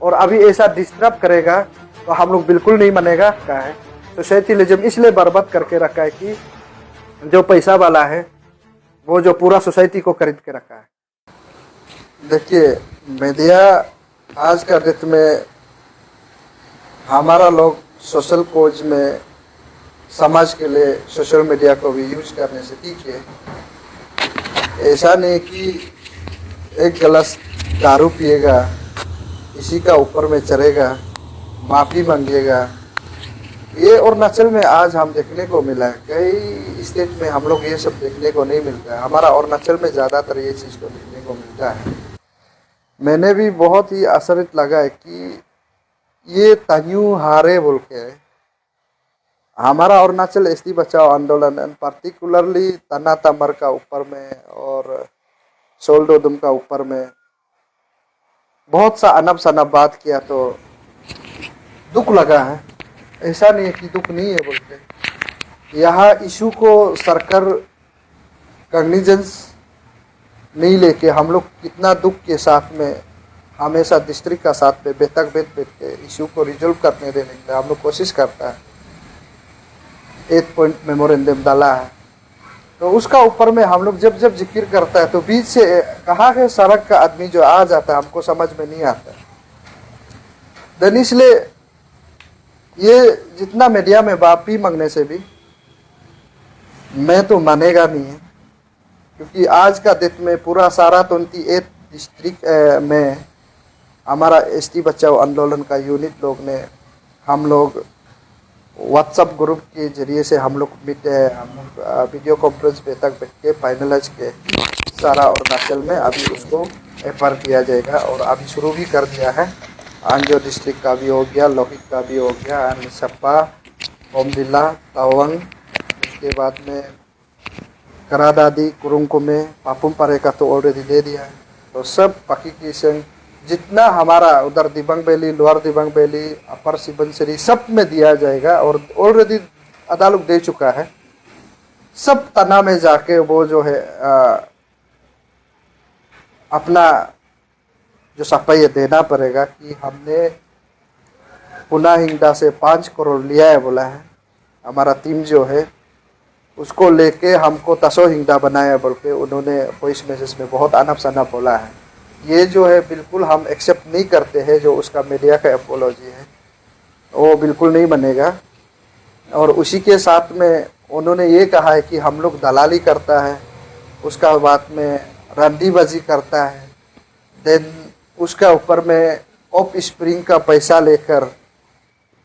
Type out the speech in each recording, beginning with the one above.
और अभी ऐसा डिस्टर्ब करेगा तो हम लोग बिल्कुल नहीं मानेगा क्या है। सोसाइटिलिज्म इसलिए बर्बाद करके रखा है कि जो पैसा वाला है वो जो पूरा सोसाइटी को खरीद के रखा है। देखिए, मीडिया आज का डेट में हमारा लोग सोशल कोज में समाज के लिए सोशल मीडिया को भी यूज करने से ठीक है। ऐसा नहीं कि एक गिलास दारू पिएगा, इसी का ऊपर में चढ़ेगा, माफ़ी मांगेगा। ये अरुणाचल में आज हम देखने को मिला है, कई स्टेट में हम लोग ये सब देखने को नहीं मिलता है। हमारा अरुणाचल में ज़्यादातर ये चीज़ को देखने को मिलता है। मैंने भी बहुत ही आश्चर्य लगा है कि ये तन्यू हारे बोल के हमारा अरुणाचल एसटी बचाओ आंदोलन एंड पार्टिकुलरली तना तमर का ऊपर में और सोल्डोदुम का ऊपर में बहुत सा अनब सनब बात किया तो दुख लगा है। ऐसा नहीं है कि दुख नहीं है बोलते। यहाँ इशू को सरकार कॉग्निजेंस नहीं लेके हम लोग कितना दुख के साथ में हमेशा डिस्ट्रिक्ट का साथ में बैठ के इशू को रिजोल्व करने देने के लिए हम लोग कोशिश करता है। 8 पॉइंट मेमोरेंडम डाला है तो उसका ऊपर में हम लोग जब जब जिक्र करता है तो बीच से कहाँ है सड़क का आदमी जो आ जाता है हमको समझ में नहीं आता। देन इसलिए ये जितना मीडिया में माफी मांगने से भी मैं तो मानेगा नहीं है, क्योंकि आज का डेट में पूरा सारा 28 डिस्ट्रिक्ट में हमारा एसटी बचाओ आंदोलन का यूनिट लोग ने हम लोग व्हाट्सएप ग्रुप के जरिए से हम लोग हम लोग वीडियो कॉन्फ्रेंस पे तक बैठ के फाइनलाइज के सारा अरुणाचल में अभी उसको एफआर किया जाएगा और अभी शुरू भी कर दिया है। आंजो डिस्ट्रिक्ट का भी हो गया, लोहित का भी हो गया, सप्पा, बोमडिला, तावांग, उसके बाद में करादादी, कुरुंकुमे, पापुम पारे का तो ऑलरेडी दे दिया है। तो सब पाकी किशन जितना हमारा उधर Dibang valley, lower Dibang valley, upper Subansiri सब में दिया जाएगा और ऑलरेडी अदालत दे चुका है। सब तना में जाके वो जो है अपना जो सफाई देना पड़ेगा कि हमने पुना हिंगडा से 5 करोड़ लिया है बोला है। हमारा टीम जो है उसको लेके हमको तसो हिंगडा बनाया बोल के उन्होंने वॉइस मैसेज में बहुत अनब सनब बोला है। ये जो है बिल्कुल हम एक्सेप्ट नहीं करते हैं। जो उसका मीडिया का एपोलॉजी है वो बिल्कुल नहीं बनेगा। और उसी के साथ में उन्होंने ये कहा है कि हम लोग दलाली करता है, उसका बाद में रंडीबाजी करता है, देन उसका ऊपर में ऑफ स्प्रिंग का पैसा लेकर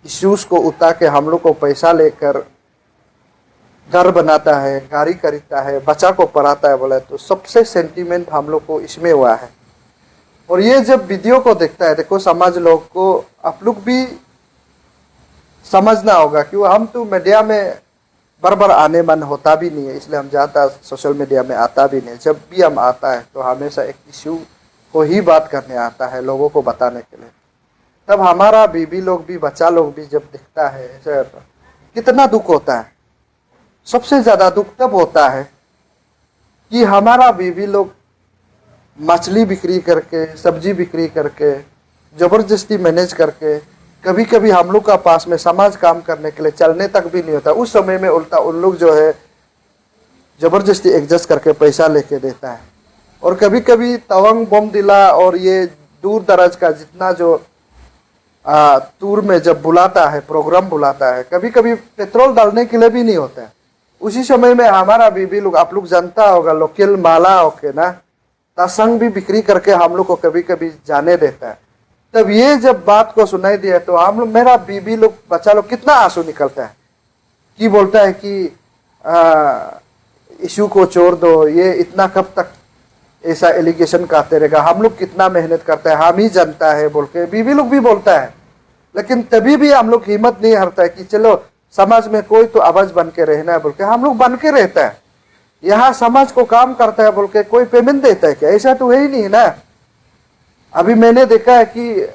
इश्यूज को उतार के हम लोग को पैसा लेकर घर बनाता है, गाड़ी खरीदता है, बच्चा को पढ़ाता है बोला। तो सबसे सेंटीमेंट हम लोग को इसमें हुआ है। और ये जब वीडियो को देखता है, देखो समाज लोग को आप लोग भी समझना होगा कि हम तो मीडिया में बार आने मन होता भी नहीं है, इसलिए हम ज़्यादा सोशल मीडिया में आता भी नहीं। जब भी हम आता है तो हमेशा एक इशू को ही बात करने आता है लोगों को बताने के लिए। तब हमारा बीबी लोग भी, बच्चा लोग भी जब दिखता है तो कितना दुख होता है। सबसे ज़्यादा दुख तब होता है कि हमारा बीबी लोग मछली बिक्री करके, सब्जी बिक्री करके, ज़बरदस्ती मैनेज करके, कभी कभी हम लोग का पास में समाज काम करने के लिए चलने तक भी नहीं होता। उस समय में उल्टा उन लोग जो है ज़बरदस्ती एडजस्ट करके पैसा लेके देता है। और कभी कभी तवांग, बोमडिला और ये दूर दराज का जितना जो टूर में जब बुलाता है, प्रोग्राम बुलाता है, कभी कभी पेट्रोल डालने के लिए भी नहीं होता है। उसी समय में हमारा बीबी लोग, आप लोग जानता होगा, लोकल माला होके ना तासंग भी बिक्री करके हम लोग को कभी कभी जाने देता है। तब ये जब बात को सुनाई दिया तो हम लोग, मेरा बीबी लोग, बच्चा लोग कितना आंसू निकलता है कि बोलता है कि इशू को छोड़ दो, ये इतना कब तक ऐसा एलिगेशन करते रहेगा, हम लोग कितना मेहनत करता है, हम ही जानता है बोल के बीबी लोग भी बोलता है। लेकिन तभी भी हम लोग हिम्मत नहीं हारता है कि चलो समाज में कोई तो आवाज बन के रहना है बोल के हम लोग बन के रहता है। यहाँ समाज को काम करता है बोल के कोई पेमेंट देता है क्या? ऐसा तो है ही नहीं ना। अभी मैंने देखा है कि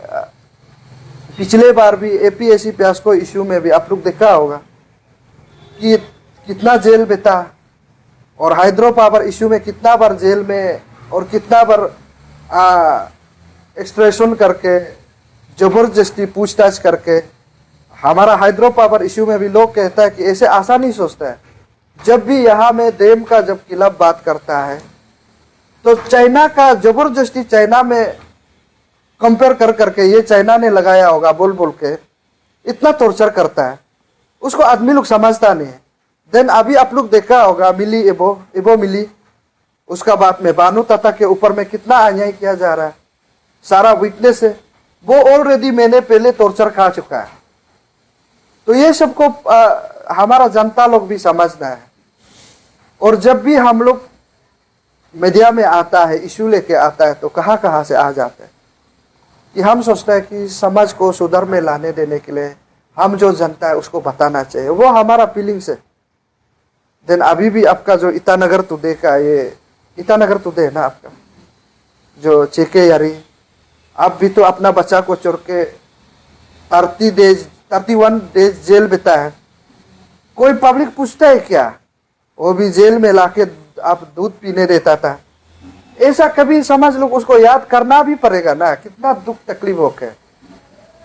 पिछले बार भी एपीएससी प्यास्को इशू में भी आप लोग देखा होगा कि कितना जेल बिता, और हाइड्रो पावर इशू में कितना बार जेल में और कितना बार एक्सट्रेशन करके जबरदस्ती पूछताछ करके, हमारा हाइड्रो पावर इश्यू में भी लोग कहता है कि ऐसे आसान ही सोचता है। जब भी यहाँ में डैम का जब खिलाफ बात करता है तो चाइना का जबरदस्ती चाइना में कंपेयर कर करके ये चाइना ने लगाया होगा बोल बोल के इतना टॉर्चर करता है, उसको आदमी लोग समझता नहीं है। देन अभी आप लोग देखा होगा मिली एबो मिली, उसका बाद में बानू ताता के ऊपर में कितना अन्याय किया जा रहा है, सारा वीकनेस है वो ऑलरेडी मैंने पहले टॉर्चर खा चुका है। तो ये सबको हमारा जनता लोग भी समझना है। और जब भी हम लोग मीडिया में आता है इशू लेके आता है तो कहाँ कहाँ से आ जाते हैं कि हम सोचते हैं कि समाज को सुधार में लाने देने के लिए हम जो जनता है उसको बताना चाहिए, वो हमारा फीलिंग्स है। देन अभी भी आपका जो ईटानगर टुडे का ये ईटानगर टुडे है ना आपका जो चेके यारी, आप भी तो अपना बच्चा को चोर के 31 डेज जेल बिता है, कोई पब्लिक पूछता है क्या? वो भी जेल में लाके आप दूध पीने देता था। ऐसा कभी समझ लो, उसको याद करना भी पड़ेगा ना, कितना दुख तकलीफ हो के।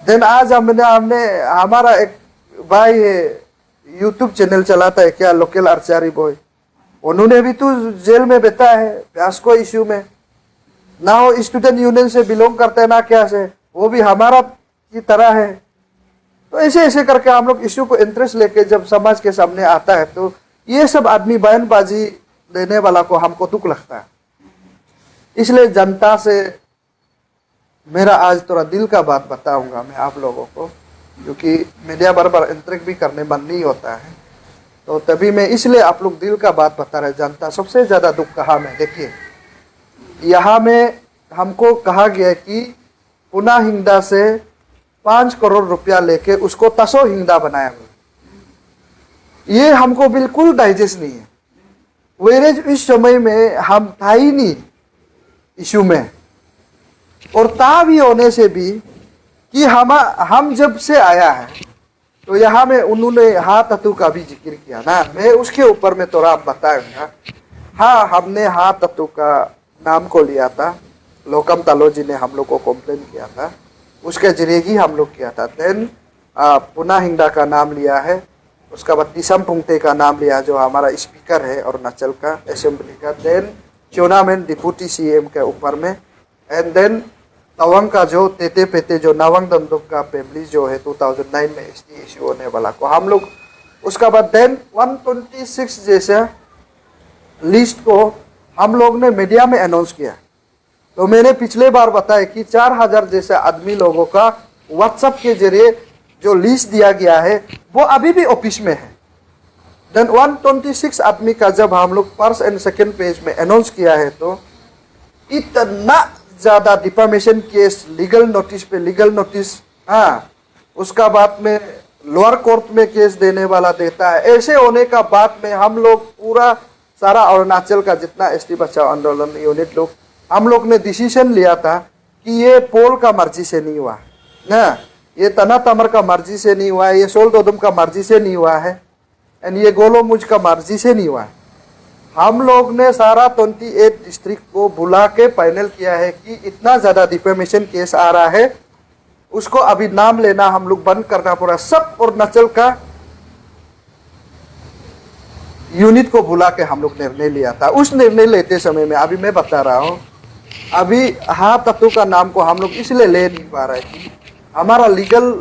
देन आज हमने हमारा एक भाई है यूट्यूब चैनल चलाता है क्या, लोकल आर्चरी बॉय, उन्होंने भी तो जेल में बैठा है प्यास्को इश्यू में, ना वो स्टूडेंट यूनियन से बिलोंग करता है ना क्या से, वो भी हमारा की तरह है। तो ऐसे ऐसे करके हम लोग इश्यू को इंटरेस्ट लेके जब समाज के सामने आता है तो ये सब आदमी बयानबाजी देने वाला को हमको दुख लगता है। इसलिए जनता से मेरा आज थोड़ा दिल का बात बताऊंगा मैं आप लोगों को, क्योंकि मीडिया बार बार इंटरेक्ट भी करने मन नहीं होता है, तो तभी मैं इसलिए आप लोग दिल का बात बता रहे। जनता सबसे ज़्यादा दुख कहाँ में, देखिए यहाँ में हमको कहा गया कि पुना हिंगदा से 5 करोड़ रुपया लेके उसको तसो हिंगदा बनाया हुआ, ये हमको बिल्कुल डाइजेस्ट नहीं है। वेरेज इस समय में हम था ही नहीं इशू में, और ता भी होने से भी कि हम जब से आया है तो यहाँ में उन्होंने हा तत्व का भी जिक्र किया ना, मैं उसके ऊपर में थोड़ा बताऊंगा। हाँ, हमने हा तत्व का नाम को लिया था, लोकम तालो जी ने हम लोग को कंप्लेन किया था, उसके जरिए ही हम लोग किया था। देन पुना हिंगदा का नाम लिया है, उसका बाद दिसम पुंगते का नाम लिया जो हमारा स्पीकर है अरुणाचल का असेंबली का। देन चोनामेन डिप्टी सीएम के ऊपर में, एंड देन तवांग का जो तेते पेते जो नवांग दंदुक का फैमिली जो है 2009 में एसटी इश्यू होने वाला को हम लोग, उसका बाद देन 126 जैसा लिस्ट को हम लोग ने मीडिया में अनाउंस किया। तो मैंने पिछले बार बताया कि 4000 जैसे आदमी लोगों का व्हाट्सएप के जरिए जो लिस्ट दिया गया है वो अभी भी ऑफिस में है। देन 126 आदमी का जब हम लोग फर्स्ट एंड सेकंड पेज में अनाउंस किया है तो इतना ज़्यादा डिफामेशन केस, लीगल नोटिस पे लीगल नोटिस, हाँ, उसका बाद में लोअर कोर्ट में केस देने वाला देता है। ऐसे होने का बाद में हम लोग पूरा सारा अरुणाचल का जितना एसटी बचाओ आंदोलन यूनिट लोग, हम लोग ने डिसीजन लिया था कि ये पोल का मर्जी से नहीं हुआ ना, ये तना तमर का मर्जी से नहीं हुआ है, ये सोल दोदम का मर्जी से नहीं हुआ है, एंड ये गोलो मुझ का मर्जी से नहीं हुआ है। हम लोग ने सारा 28 डिस्ट्रिक्ट को बुला के फाइनल किया है कि इतना ज़्यादा डिफेमेशन केस आ रहा है, उसको अभी नाम लेना हम लोग बंद करना पड़ा। सब अरुणाचल का यूनिट को बुला के हम लोग निर्णय लिया था। उस निर्णय लेते समय में अभी मैं बता रहा हूँ, अभी हाँ तत्व का नाम को हम लोग इसलिए ले नहीं पा रहे कि हमारा लीगल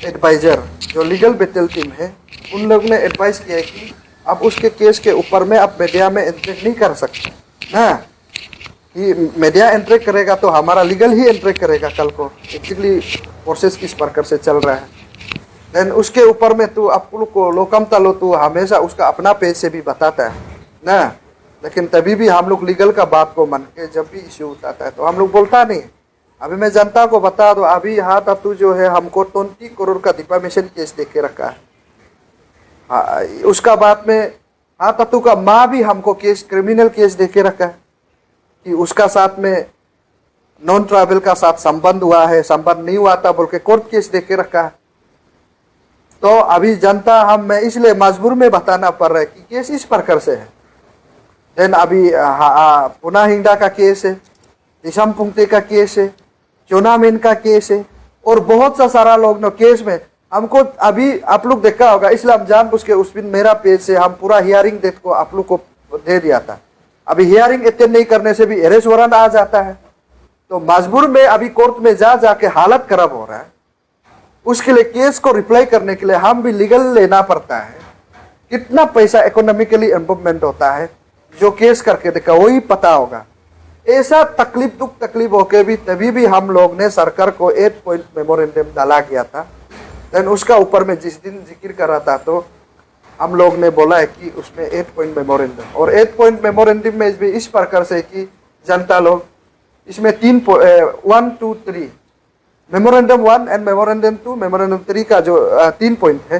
एडवाइजर जो लीगल बैटल टीम है उन लोग ने एडवाइस किया है कि अब उसके केस के ऊपर में आप मीडिया में एंट्रेक नहीं कर सकते ना, कि मीडिया एंट्रेक करेगा तो हमारा लीगल ही एंट्रेक करेगा कल को। एक्चुअली प्रोसेस किस प्रकार से चल रहा है, देन उसके ऊपर में तू आप लोग को लोकम तलो तू हमेशा उसका अपना पेज से भी बताता है ना, लेकिन तभी भी हम लोग लीगल का बात को मान के जब भी इश्यू उठाता है तो हम लोग बोलता नहीं। अभी मैं जनता को बता दूं, अभी हाँ तत्व जो है हमको 20 करोड़ का डिफेमेशन केस दे के रखा है। हाँ, उसका बाद में हाँ तत्व का माँ भी हमको केस क्रिमिनल केस दे के रखा है कि उसका साथ में नॉन ट्राइबल का साथ संबंध हुआ है, संबंध नहीं हुआ था बोल के कोर्ट केस दे के रखा है। तो अभी जनता मैं इसलिए मजबूर में बताना पड़ रहा है कि केस इस प्रकार से है। देन अभी पुना हिंगदा का केस है, दिसम पुंगते का केस है, चोनामेन का केस है, और बहुत सा सारा लोग ना केस में हमको, अभी आप लोग देखा होगा, इसलिए हम जानबूझ के उस दिन मेरा पेज से हम पूरा हियरिंग डेट को आप लोग को दे दिया था। अभी हियरिंग अटेंड नहीं करने से भी अरेस्ट वारंट आ जाता है, तो मजबूर में अभी कोर्ट में जा जाके हालत खराब हो रहा है। उसके लिए केस को रिप्लाई करने के लिए हम भी लीगल लेना पड़ता है। कितना पैसा इकोनॉमिकली इन्वॉल्वमेंट होता है, जो केस करके देखा वही पता होगा। ऐसा तकलीफ दुख तकलीफ होके भी तभी भी हम लोग ने सरकार को 8 पॉइंट मेमोरेंडम डाला गया था। देन उसका ऊपर में जिस दिन जिक्र कर रहा था तो हम लोग ने बोला है कि उसमें 8 पॉइंट मेमोरेंडम, और 8 पॉइंट मेमोरेंडम में भी इस प्रकार से कि जनता लोग इसमें 1, 2, 3 मेमोरेंडम 1 एंड मेमोरेंडम 2 मेमोरेंडम 3 का जो 3 पॉइंट है,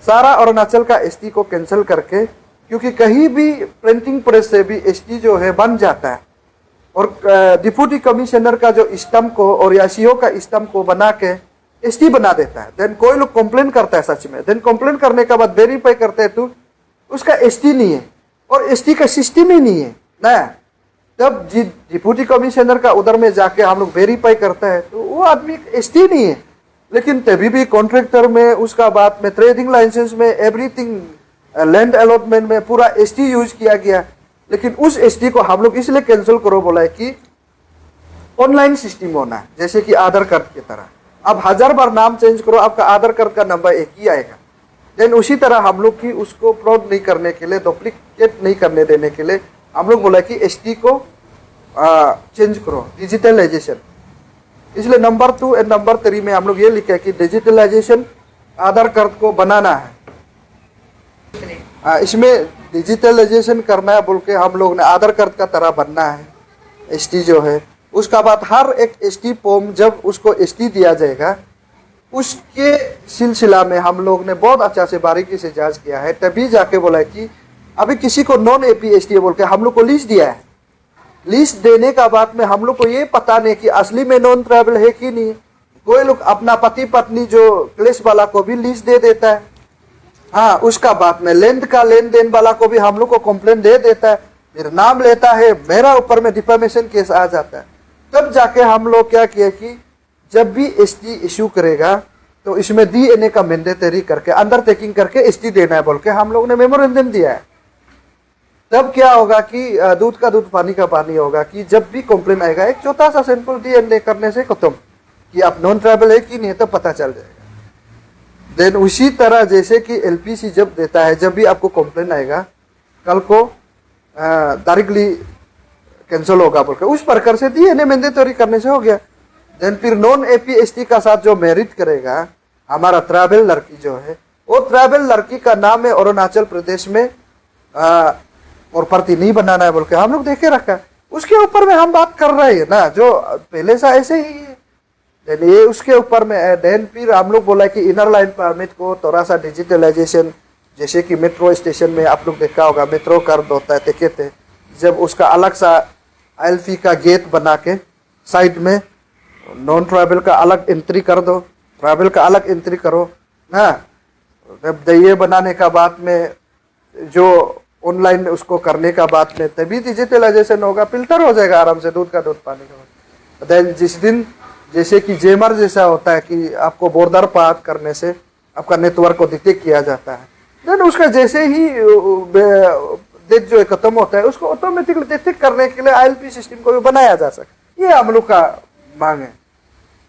सारा अरुणाचल का एसटी को कैंसिल करके, क्योंकि कहीं भी प्रिंटिंग प्रेस से भी एसटी जो है बन जाता है, और डिप्यूटी कमिश्नर का जो स्टम्प को और या सीओ का स्टम्प को बना के एसटी बना देता है। देन कोई लोग कंप्लेन करता है सच में, देन कंप्लेन करने के बाद वेरीफाई करते हैं तो उसका एसटी नहीं है और एसटी का सिस्टम ही नहीं है ना। तब डिप्यूटी कमिश्नर का उधर में जाके हम लोग वेरीफाई करते हैं तो वो आदमी एसटी नहीं है, लेकिन तभी भी कॉन्ट्रैक्टर में, उसका बाद में ट्रेडिंग लाइसेंस में, एवरीथिंग लैंड अलॉटमेंट में पूरा एसटी यूज किया गया। लेकिन उस एसटी को हम लोग इसलिए कैंसिल करो बोला है कि ऑनलाइन सिस्टम होना है, जैसे कि आधार कार्ड की तरह। अब 1000 बार नाम चेंज करो, आपका आधार कार्ड का नंबर एक ही आएगा। देन उसी तरह हम लोग की उसको फ्रॉड नहीं करने के लिए, डुप्लीकेट नहीं करने देने के लिए हम लोग बोला कि एसटी को चेंज करो, डिजिटलाइजेशन। इसलिए नंबर 2 और नंबर 3 में हम लोग ये लिखा है कि डिजिटलाइजेशन आधार कार्ड को बनाना है। इसमें डिजिटलाइजेशन करना है बोल के हम लोग ने आधार कार्ड का तरह बनना है एसटी जो है। उसका बाद हर एक एसटी फॉर्म जब उसको एसटी दिया जाएगा, उसके सिलसिला में हम लोग ने बहुत अच्छा से बारीकी से जांच किया है, तभी जाके बोला है कि अभी किसी को नॉन एपी एसटी बोल के हम लोग को लिस्ट दिया है। लिस्ट देने का बाद में हम लोग को ये पता नहीं कि असली में नॉन ट्राइबल है कि नहीं। कोई लोग अपना पति पत्नी जो क्लेश वाला को भी लिस्ट दे देता है। हाँ, उसका बाद में लैंड का लेन देन वाला को भी हम लोग को कंप्लेंट दे देता है, फिर नाम लेता है, मेरा ऊपर में डिफेमेशन केस आ जाता है। तब जाके हम लोग क्या किया कि जब भी एसटी इशू करेगा तो इसमें डीएनए का मैंडेटरी करके अंडरटेकिंग करके एसटी देना है बोल के हम लोग ने मेमोरेंडम दिया है। तब क्या होगा कि दूध का दूध पानी का पानी होगा कि जब भी कंप्लेन आएगा एक छोटा सा सैंपल डीएनए करने से खत्म कि आप नॉन ट्राइबल है कि नहीं, तब पता चल जाएगा। देन उसी तरह जैसे कि एलपीसी जब देता है, जब भी आपको कंप्लेन आएगा कल को डायरेक्टली कैंसिल होगा बोल के उस प्रकार से डीएनए मैंडेटरी करने से हो गया। देन फिर नॉन एपी एसटी का साथ जो मैरिट करेगा हमारा ट्राइबल लड़की जो है, वो ट्राइबल लड़की का नाम है अरुणाचल प्रदेश में और प्रति नहीं बनाना है बोल के हम लोग देखे रखा है। उसके ऊपर में हम बात कर रहे हैं ना, जो पहले से ऐसे ही है। देन ये उसके ऊपर में है। देन फिर हम लोग बोला कि इनर लाइन परमिट को थोड़ा सा डिजिटलाइजेशन, जैसे कि मेट्रो स्टेशन में आप लोग देखा होगा मेट्रो कार्ड होता है, देखे थे, जब उसका अलग सा एल्फी का गेट बना के साइड में नॉन ट्राइबल का अलग एंट्री कर दो, ट्राइबल का अलग एंट्री करो ना। जब ये बनाने का बाद में जो ऑनलाइन उसको करने का बाद में तभी डिजिटलाइजेशन होगा, फिल्टर हो जाएगा आराम से दूध का दूध पानी का। देन जिस दिन जैसे कि जेमर जैसा होता है कि आपको बॉर्डर पार करने से आपका नेटवर्क को डिटेक्ट किया जाता है, देन उसका जैसे ही डेट जो खत्म होता है उसको ऑटोमेटिकली डिटेक्ट करने के लिए आईएलपी सिस्टम को भी बनाया जा सके, ये हम लोग का मांग है।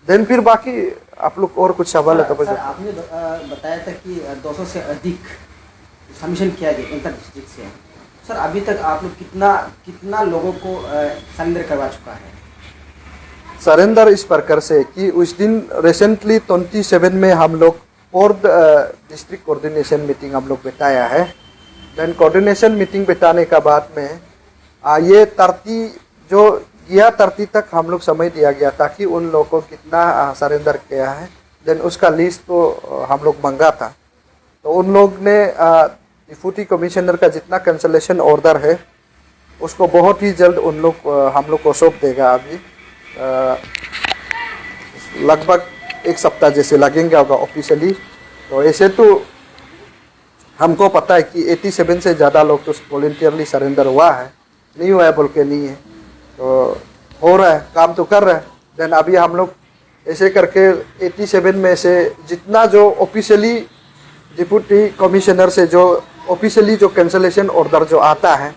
देन फिर बाकी आप लोग और कुछ सवाल है तो सर, आपने बताया था कि 200 से अधिक सबमिशन किया गया इंटर डिस्ट्रिक्ट से। सर अभी तक आप लोग कितना लोगों को सरेंडर करवा चुका है? सरेंडर इस प्रकार से कि उस दिन रिसेंटली 27 में हम लोग 4th डिस्ट्रिक्ट कोऑर्डिनेशन मीटिंग हम लोग बिताया है। देन कोऑर्डिनेशन मीटिंग बिताने का बाद में ये 30 तक हम लोग समय दिया गया ताकि उन लोगों को कितना सरेंडर किया है। देन उसका लिस्ट तो हम लोग मंगा था, तो उन लोग ने डिप्यूटी कमिश्नर का जितना कैंसलेशन ऑर्डर है उसको बहुत ही जल्द उन लोग हम लोग को सौंप देगा। अभी लगभग 1 सप्ताह जैसे लगेंगे होगा ऑफिशियली। तो ऐसे तो हमको पता है कि 87 से ज़्यादा लोग तो वॉलंटियरली सरेंडर हुआ है, नहीं हुआ है बोल के नहीं है, तो हो रहा है, काम तो कर रहा है। देन अभी हम लोग ऐसे करके 87 में से जितना जो ऑफिशियली डिप्टी कमिश्नर से जो ऑफिशियली जो कैंसलेशन ऑर्डर जो आता है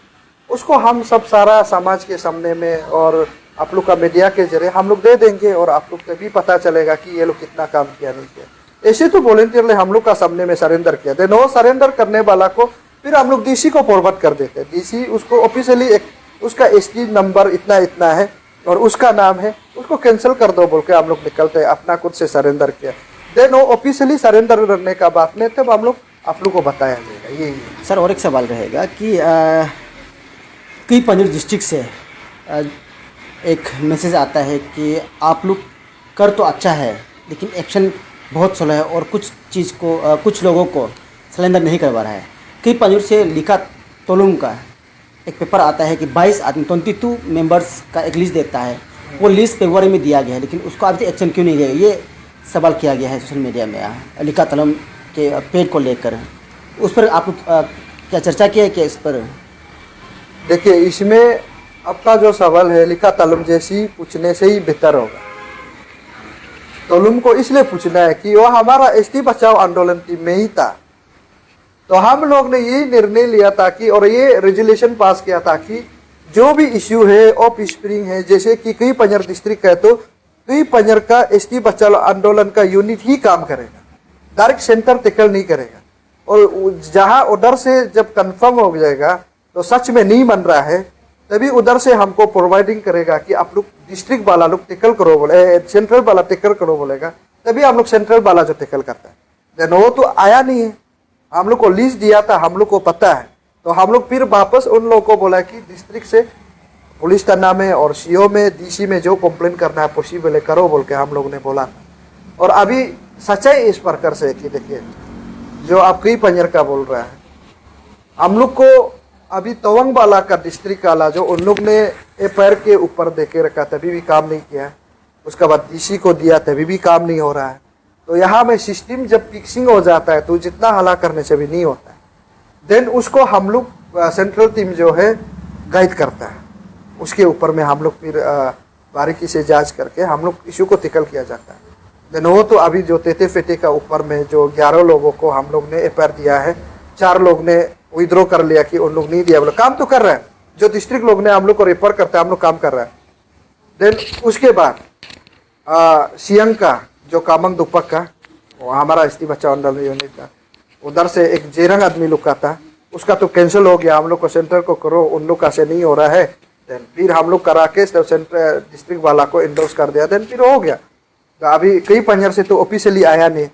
उसको हम सब सारा समाज के सामने में और आप लोग का मीडिया के जरिए हम लोग दे देंगे और आप लोग को भी पता चलेगा कि ये लोग कितना काम किया नहीं किया। ऐसे तो वॉलेंटियरली हम लोग का सामने में सरेंडर किया देन वो सरेंडर करने वाला को फिर हम लोग डीसी को फॉरवर्ड कर देते हैं। डीसी उसको ऑफिशियली एक उसका एसटी नंबर इतना इतना है और उसका नाम है, उसको कैंसिल कर दो बोल के हम लोग निकलते हैं, अपना खुद से सरेंडर किया। देन वो ऑफिशियली सरेंडर करने का बात में तब हम लोग आप लोग को बताया जाएगा। यही सर और एक सवाल रहेगा कि कई पंजाब डिस्ट्रिक्ट से एक मैसेज आता है कि आप लोग कर तो अच्छा है लेकिन एक्शन बहुत स्लो है और कुछ चीज़ को कुछ लोगों को सिलेंडर नहीं करवा रहा है। कई पंजाब से लिखा तोलुम का एक पेपर आता है कि 22 आदमी 22 मेंबर्स का एक लिस्ट देता है, वो लिस्ट फरवरी में दिया गया है लेकिन उसको अभी तक एक्शन क्यों नहीं लिया, ये सवाल किया गया है सोशल मीडिया में लिखा तलम के पेड़ को लेकर। उस पर आप लोग क्या चर्चा किया है क्या इस पर? देखिए, इसमें आपका जो सवाल है लिखा तलम जैसी पूछने से ही बेहतर होगा। तलुम को इसलिए पूछना है कि वो हमारा एसटी बचाओ आंदोलन टीम में ही था, तो हम लोग ने ये निर्णय लिया था कि और ये रेजोल्यूशन पास किया था कि जो भी इश्यू है ऑफ स्प्रिंग है, जैसे कि कई पंजर डिस्ट्रिक्ट है तो कई पंजर का एसटी बचाओ आंदोलन का यूनिट ही काम करेगा, डायरेक्ट सेंटर टिकल नहीं करेगा। और जहां उधर से जब कंफर्म हो जाएगा तो सच में नहीं बन रहा है तभी उधर से हमको प्रोवाइडिंग करेगा कि आप लोग डिस्ट्रिक्ट वाला लोग टिकल करो बोले, सेंट्रल वाला टिकल करो बोलेगा, तभी हम लोग सेंट्रल वाला जो टिकल करता है। देन वो तो आया नहीं है, हम लोग को लिस्ट दिया था, हम लोग को पता है, तो हम लोग फिर वापस उन लोगों को बोला कि डिस्ट्रिक्ट से पुलिस थाना में और सीओ में डीसी में जो कंप्लेन करना है पॉसिबल है करो बोल के हम लोग ने बोला था। और अभी सच्चाई इस प्रकार से कि देखिए जो आप कई पंजर का बोल रहा है, हम लोग को अभी तवंग वाला का डिस्ट्रिक्ट वाला जो उन लोग ने एफआईआर के ऊपर देके रखा तभी भी काम नहीं किया, उसके बाद डीसी को दिया तभी भी काम नहीं हो रहा है। तो यहाँ में सिस्टम जब फिक्सिंग हो जाता है तो जितना हला करने से भी नहीं होता है, देन उसको हम लोग सेंट्रल टीम जो है गाइड करता है, उसके ऊपर में हम लोग फिर बारीकी से जांच करके हम लोग इशू को टिकल किया जाता है। देन वो तो अभी जो तेते फेटे का ऊपर में जो 11 लोगों को हम लोग ने एफआईआर दिया है, 4 लोग ने विड्रॉ कर लिया कि उन लोग नहीं दिया, बोले काम तो कर रहा है, जो डिस्ट्रिक्ट लोग ने हम लोग को रेफर करता है हम लोग काम कर रहा है। देन उसके बाद सियंग का जो कामंग दुपक का वो हमारा एसटी बच्चा आंदोलन यूनिट था, उधर से एक जेरंग आदमी लोग का था, उसका तो कैंसिल हो गया, हम लोग को सेंटर को करो, उन लोग का से नहीं हो रहा है। देन फिर हम लोग करा के सेंटर डिस्ट्रिक्ट वाला को इंडोर्स कर दिया, देन फिर हो गया। तो अभी कई पंजर से तो ऑफिशियली आया नहीं,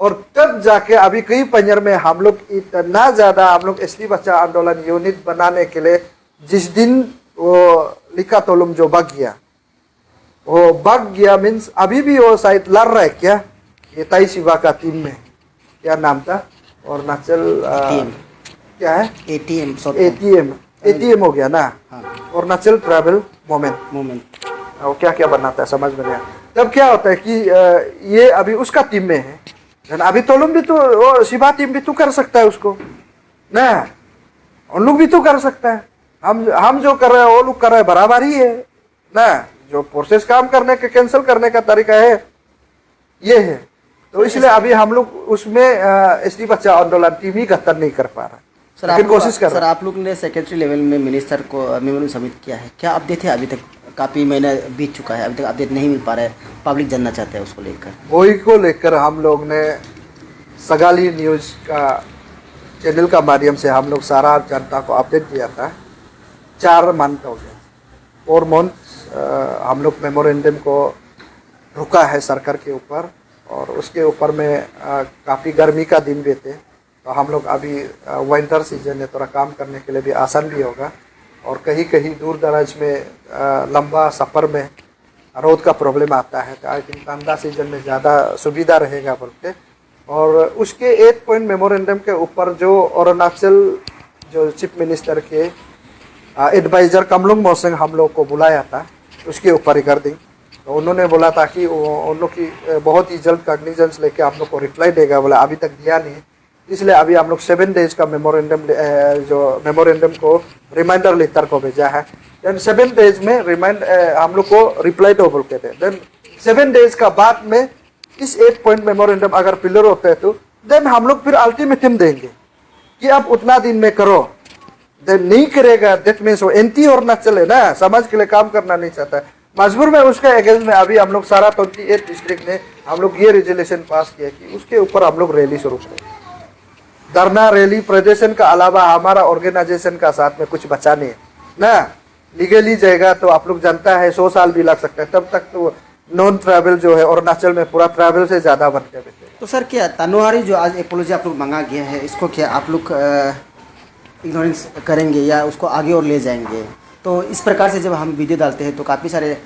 और तब जाके अभी कई पंजर में हम लोग इतना ज़्यादा हम लोग एसटी बच्चा आंदोलन यूनिट बनाने के लिए जिस दिन वो लिखा तोलुम जो बग गया, वो बग गया मीन्स अभी भी वो शायद लड़ रहा है क्या, ये ताई शिवा का टीम में क्या नाम था, और नाचल क्या है एटीएम हो गया ना, हाँ। और नाचल ट्रैवल मोमेंट वो क्या क्या बनाता है समझ में नहीं आया। तब क्या होता है कि ये अभी उसका टीम में है, अभी तोलुम भी तो वो शिवा टीम भी तो कर सकता है उसको ना, उन लोग भी तो कर सकता है, हम जो कर रहे हैं वो लोग कर रहे हैं बराबर ही है ना, जो प्रोसेस काम करने के कैंसिल करने का तरीका है ये है। तो इसलिए अभी हम लोग उसमें एसटी बच्चा आंदोलन टीम ही गठन नहीं कर पा रहा, लेकिन कोशिश कर रहा। सर आप लोग ने सेक्रेटरी लेवल में मिनिस्टर को मेमोरेंडम सबमिट किया है, क्या अपडेट है? अभी तक काफ़ी महीना बीत चुका है, अभी तक अपडेट नहीं मिल पा रहा है, पब्लिक जानना चाहते हैं उसको लेकर। वही को लेकर हम लोग ने सगाली न्यूज़ का चैनल का माध्यम से हम लोग सारा जनता को अपडेट दिया था। 4 मंथ हो गया, 4 मंथ हम लोग मेमोरेंडम को रुका है सरकार के ऊपर, और उसके ऊपर में काफ़ी गर्मी का दिन भी थे, तो हम लोग अभी विंटर सीजन है, थोड़ा काम करने के लिए भी आसान भी होगा, और कहीं कहीं दूर दराज में लंबा सफ़र में रोड का प्रॉब्लम आता है, तो आई थिंक ठंडा सीजन में ज़्यादा सुविधा रहेगा बोलते। और उसके 8 पॉइंट मेमोरेंडम के ऊपर जो अरुणाचल जो चीफ मिनिस्टर के एडवाइज़र कमलुंग मोसेंग हम लोग को बुलाया था, उसके ऊपर रिगार्डिंग, तो उन्होंने बोला था कि उन लोग की बहुत ही जल्द कॉग्निजेंस लेके आप लोग को रिप्लाई देगा, बोला अभी तक दिया नहीं, इसलिए अभी हम लोग 7 डेज का मेमोरेंडम को रिमाइंडर लेटर को भेजा है। देन 7 डेज में हम लोग को रिप्लाई दो बोल के थे। देन 7 डेज का बाद में इस 8 पॉइंट मेमोरेंडम अगर पिलर होता है तो देन हम लोग फिर अल्टीमेटम देंगे कि आप उतना दिन में करो। देन नहीं करेगा, दैट मीन्स वो एंटी और ना चले ना, समाज के लिए काम करना नहीं चाहता है, मजबूर में उसका अगेंस्ट में अभी हम लोग सारा 28 डिस्ट्रिक्ट में हम लोग ये रेजोल्यूशन पास किया कि उसके ऊपर हम लोग रैली शुरू करें। धरना रैली प्रदर्शन का अलावा हमारा ऑर्गेनाइजेशन का साथ में कुछ बचा नहीं है ना। लीगली जाएगा तो आप लोग जानता है 100 साल भी लग सकता है, तब तक तो नॉन ट्रैवल जो है अरुणाचल में पूरा ट्रैवल से ज़्यादा बन के बैठे। तो सर क्या तनवारी जो आज एपोलॉजी आप लोग मांगा गया है, इसको क्या आप लोग इग्नोरेंस करेंगे या उसको आगे और ले जाएंगे? तो इस प्रकार से जब हम वीडियो डालते हैं तो काफ़ी सारे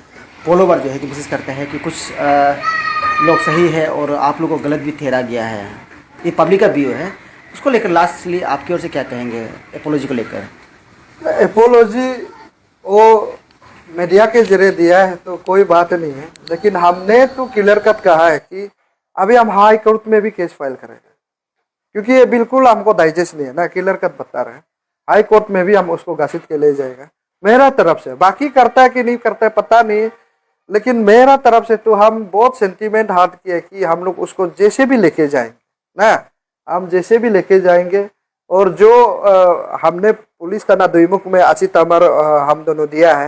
फॉलोवर जो है कि कोशिश करते हैं कि कुछ लोग सही है और आप लोग को गलत भी ठहरा गया है। ये पब्लिक का व्यू है, उसको लेकर लास्टली आपकी ओर से क्या कहेंगे एपोलॉजी को लेकर? एपोलॉजी वो मीडिया के जरिए दिया है तो कोई बात नहीं है, लेकिन हमने तो क्लियर कट कहा है कि अभी हम हाई कोर्ट में भी केस फाइल करेंगे, क्योंकि ये बिल्कुल हमको डाइजेस्ट नहीं है ना, क्लियर कट बता रहे हैं। हाई कोर्ट में भी हम उसको घसीट के ले जाएगा मेरा तरफ से। बाकी करता है कि नहीं करता है पता नहीं, लेकिन मेरा तरफ से तो हम बहुत सेंटीमेंट हाथ किए कि हम लोग उसको जैसे भी लेके जाएंगे ना, हम जैसे भी लेके जाएंगे। और जो हमने पुलिस थाना दुईमुख में 80 तमर हम दोनों दिया है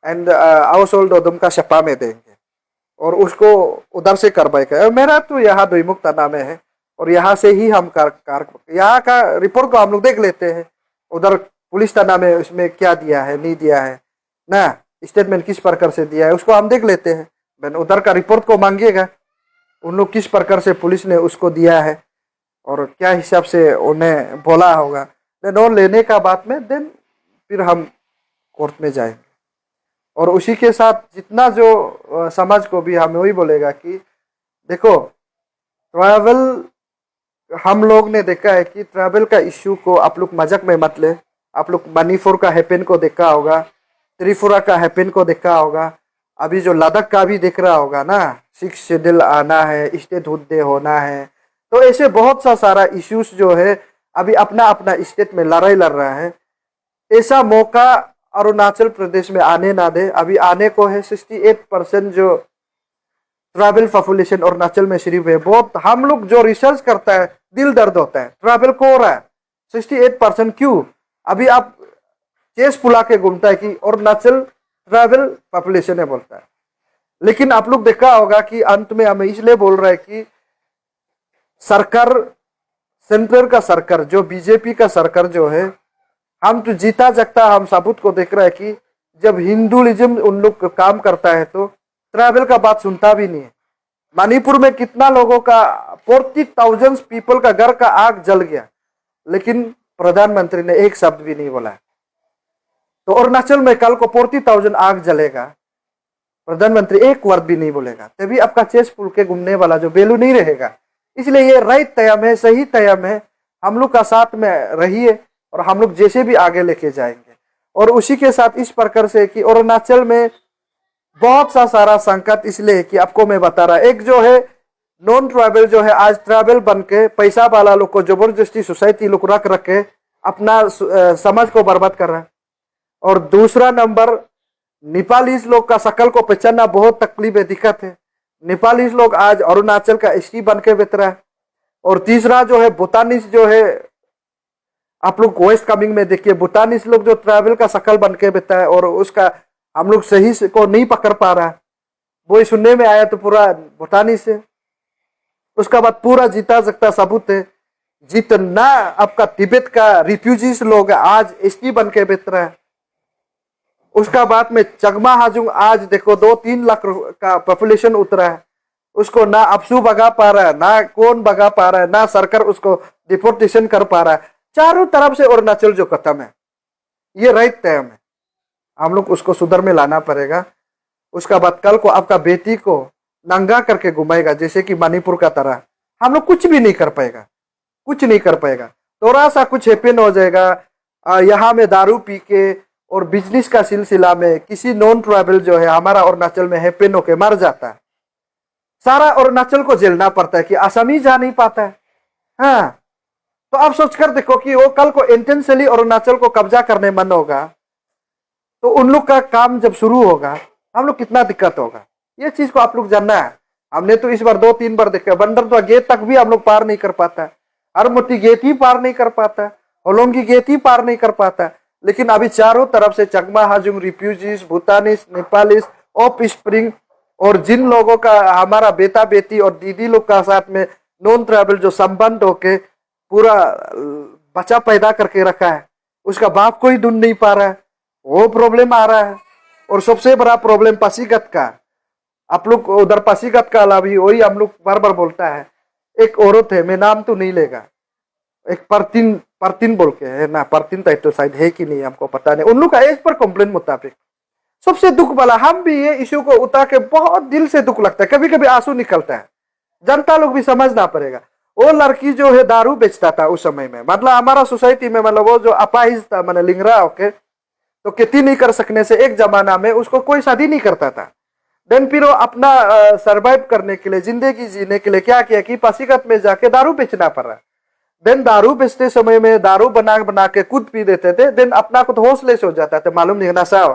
एंड हाउस होल्ड ओदम का शपा में देंगे और उसको उधर से कार्रवाई करें। मेरा तो यहाँ दुईमुख थाना में है और यहाँ से ही हम यहाँ का रिपोर्ट को हम लोग देख लेते हैं, उधर पुलिस थाना में उसमें क्या दिया है नहीं दिया है ना, स्टेटमेंट किस प्रकार से दिया है उसको हम देख लेते हैं। मैंने उधर का रिपोर्ट को मांगिएगा उन लोग किस प्रकार से पुलिस ने उसको दिया है और क्या हिसाब से उन्हें बोला होगा। देन और लेने का बाद में देन फिर हम कोर्ट में जाएंगे और उसी के साथ जितना जो समाज को भी हमें वही बोलेगा कि देखो ट्रैवल, हम लोग ने देखा है कि ट्रैवल का इश्यू को आप लोग मजाक में मत ले। आप लोग मणिपुर का हैपेन को देखा होगा, त्रिपुरा का हैपेन को देखा होगा, अभी जो लद्दाख का भी देख रहा होगा ना, 6 शेड्यूल आना है, स्टेट हुड्डे होना है। तो ऐसे बहुत सा सारा इश्यूज जो है अभी अपना अपना स्टेट में लड़ाई लड़ रहा है। ऐसा मौका अरुणाचल प्रदेश में आने ना दे। अभी आने को है 68% जो ट्रैवल पॉपुलेशन अरुणाचल में सिर्फ है। बहुत हम लोग जो रिसर्च करता है दिल दर्द होता है, ट्रैवल को हो रहा है 68% क्यों? अभी आप केस फुला के घूमता है कि अरुणाचल ट्रैवल पॉपुलेशन है बोलता है, लेकिन आप लोग देखा होगा कि अंत में हमें इसलिए बोल रहा है कि सरकार, सेंटर का सरकार जो बीजेपी का सरकार जो है, हम तो जीता जगता हम सबूत को देख रहे हैं कि जब हिंदुइज्म उन लोग काम करता है तो ट्रैवल का बात सुनता भी नहीं है। मणिपुर में कितना लोगों का 40,000 पीपल का घर का आग जल गया, लेकिन प्रधानमंत्री ने एक शब्द भी नहीं बोला है। तो अरुणाचल में कल को 40,000 आग जलेगा, प्रधानमंत्री एक वर्ड भी नहीं बोलेगा, तभी आपका चेस पुल के घूमने वाला जो वैल्यू नहीं रहेगा। इसलिए ये राइट टाइम है, सही टाइम है, हम लोग का साथ में रहिए और हम लोग जैसे भी आगे लेके जाएंगे। और उसी के साथ इस प्रकार से कि अरुणाचल में बहुत सा सारा संकट इसलिए कि आपको मैं बता रहा, एक जो है नॉन ट्रैवल जो है आज ट्रैवल बन के पैसा वाला लोग को जबरदस्ती सोसाइटी लोग रख के अपना समाज को बर्बाद कर रहा है। और दूसरा नंबर नेपालीज लोग का शकल को पहचानना बहुत तकलीफ है, दिक्कत है। नेपालीज लोग आज अरुणाचल का एसटी बन के बेच रहा है। और तीसरा जो है भूटानीज जो है, आप लोग वेस्ट कमिंग में देखिए भूटानीज लोग जो ट्रैवल का शकल बन के बेचता है और उसका हम लोग सही से को नहीं पकड़ पा रहा है। वो सुनने में आया तो पूरा भूटानी से, उसका बाद पूरा जीता सकता सबूत है। जितना आपका तिब्बत का रिफ्यूजीज लोग आज एसटी बन के बेच रहा है। उसका बाद में चगमा हाजुंग आज देखो 2-3 लाख का पॉपुलेशन उतरा है, उसको ना अपसू भगा पा रहा है, ना कौन भगा पा रहा है, ना सरकार उसको डिपोर्टेशन कर पा रहा है। चारों तरफ से अरुणाचल जो खत्म है, ये राइट टाइम है, हम लोग उसको सुधर में लाना पड़ेगा। उसका बाद कल को आपका बेटी को नंगा करके घुमाएगा जैसे कि मणिपुर का तरह, हम लोग कुछ भी नहीं कर पाएगा, कुछ नहीं कर पाएगा। थोड़ा सा कुछ हैपन हो जाएगा यहाँ में दारू पी के और बिजनेस का सिलसिला में किसी नॉन ट्राइबल जो है हमारा अरुणाचल में हैपन होके मर जाता है, सारा अरुणाचल को झेलना पड़ता है कि आसामी जा नहीं पाता है। हाँ, तो आप सोचकर देखो कि वो कल को इंटेंशनली अरुणाचल को कब्जा करने मन होगा तो उन लोग का काम जब शुरू होगा हम लोग कितना दिक्कत होगा। ये चीज को आप लोग जानना है। हमने तो इस बार 2-3 बार देखा, बंदरदुआ गेट तक भी हम लोग पार नहीं कर पाता, हरमोटी गेट ही पार नहीं कर पाता, होलोंगी गेट ही पार नहीं कर पाता। लेकिन अभी चारों तरफ से Chakma Hajong refugees, Bhutanese, Nepalese, offspring और जिन लोगों का हमारा बेटा बेटी और दीदी लोग का साथ में नॉन ट्राइबल जो संबंध होके पूरा बच्चा पैदा करके रखा है, उसका बाप कोई ढूंढ नहीं पा रहा है, वो प्रॉब्लम आ रहा है। और सबसे बड़ा प्रॉब्लम पासीघाट का, आप लोग उधर पासीघाट का अलावा वही हम लोग बार बार बोलता है, एक औरत है, मैं नाम तो नहीं लेगा, एक परतीन बोल के है ना, परतीन टाइटल शायद है कि नहीं हमको पता नहीं, उन लोग का एज पर कंप्लेन मुताबिक सबसे दुख वाला, हम भी ये इश्यू को उतार के बहुत दिल से दुख लगता है, कभी कभी आंसू निकलता है, जनता लोग भी समझना पड़ेगा। वो लड़की जो है दारू बेचता था उस समय में, मतलब हमारा सोसाइटी में, मतलब वो जो अपाहिज था, मतलब लिंगरा होके तो खेती नहीं कर सकने से एक जमाना में उसको कोई शादी नहीं करता था। देन फिर वो अपना सरवाइव करने के लिए, जिंदगी जीने के लिए क्या किया कि पासीघाट में जाके दारू बेचना पड़ा। देन दारू बेचते समय में दारू बना बना के खुद पी देते थे, देन अपना खुद होशलेस हो जाता था, मालूम नहीं नशा।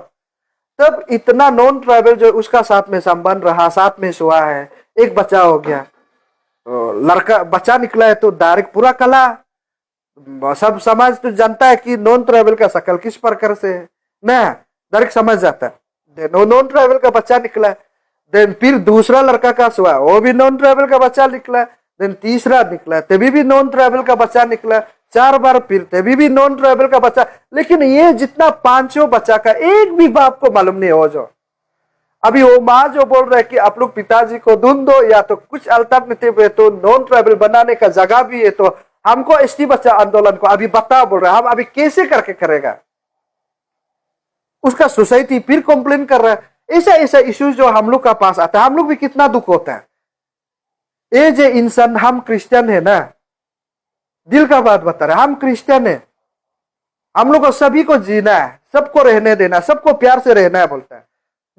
तब इतना नॉन ट्राइबल जो उसका साथ में संबंध रहा, साथ में सोआ है, एक बच्चा हो गया, तो लड़का बच्चा निकला है तो डायरेक्ट पूरा कला, सब समाज तो जानता है कि नॉन ट्राइबल का शकल किस प्रकार से है ना, डायरेक्ट समझ जाता है। नॉन ट्राइबल का बच्चा निकला, देन फिर दूसरा लड़का का सोआ, वो भी नॉन ट्राइबल का बच्चा निकला, देन तीसरा निकला, तभी भी नॉन ट्राइबल का बच्चा निकला, 4 बार फिर तभी भी नॉन ट्राइबल का बच्चा। लेकिन ये जितना 5 बच्चा का एक भी बाप को मालूम नहीं हो। जो अभी वो माँ जो बोल रहा है कि आप लोग पिताजी को ढूंढ दो या तो कुछ अल्टरनेटिव है, तो नॉन ट्राइबल बनाने का जगह भी है, तो हमको एसटी बच्चा आंदोलन को अभी बता बोल रहा है, हम अभी कैसे करके करेगा। उसका सोसाइटी फिर कंप्लेन कर रहा है। ऐसा ऐसा इश्यूज जो हम लोग का पास आता है, हम लोग भी कितना दुख होता है। ये जो इंसान, हम क्रिश्चियन है ना, दिल का बात बता रहे, हम क्रिश्चियन है, हम लोग को सभी को जीना है, सबको रहने देना, सबको प्यार से रहना है बोलता है।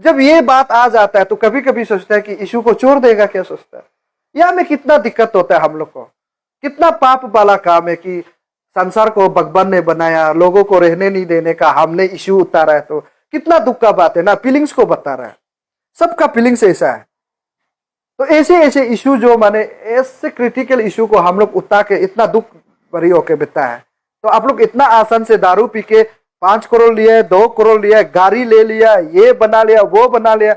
जब ये बात आ जाता है तो कभी कभी सोचता है कि इशू को छोड़ देगा, क्या सोचता है। यह में कितना दिक्कत होता है हम लोग को, कितना पाप वाला काम है कि संसार को भगवान ने बनाया, लोगों को रहने नहीं देने का हमने इशू उतारा है, तो कितना दुख का बात है ना। फीलिंग्स को बता रहा है, सबका फीलिंग्स ऐसा है। तो ऐसे ऐसे इशू जो माने ऐसे क्रिटिकल इशू को हम लोग उतार के इतना दुख भरी होके बिता है। तो आप लोग इतना आसान से दारू पी के 5 करोड़ लिया, 2 करोड़ लिया, गाड़ी ले लिया, ये बना लिया, वो बना लिया,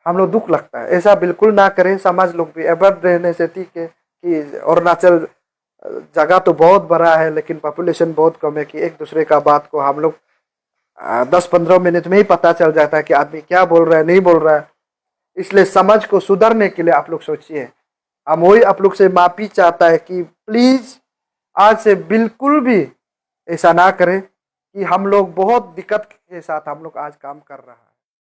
हम लोग दुख लगता है। ऐसा बिल्कुल ना करें। समाज लोग भी अवैध रहने से ठीक है कि अरुणाचल जगह तो बहुत बड़ा है लेकिन पॉपुलेशन बहुत कम है, कि एक दूसरे का बात को हम लोग 10-15 मिनट में ही पता चल जाता है कि आदमी क्या बोल रहा है, नहीं बोल रहा है। इसलिए समाज को सुधारने के लिए आप लोग सोचिए। हम वही आप लोग से माफी चाहता है कि प्लीज आज से बिल्कुल भी ऐसा ना करें, कि हम लोग बहुत दिक्कत के साथ हम लोग आज काम कर रहा है।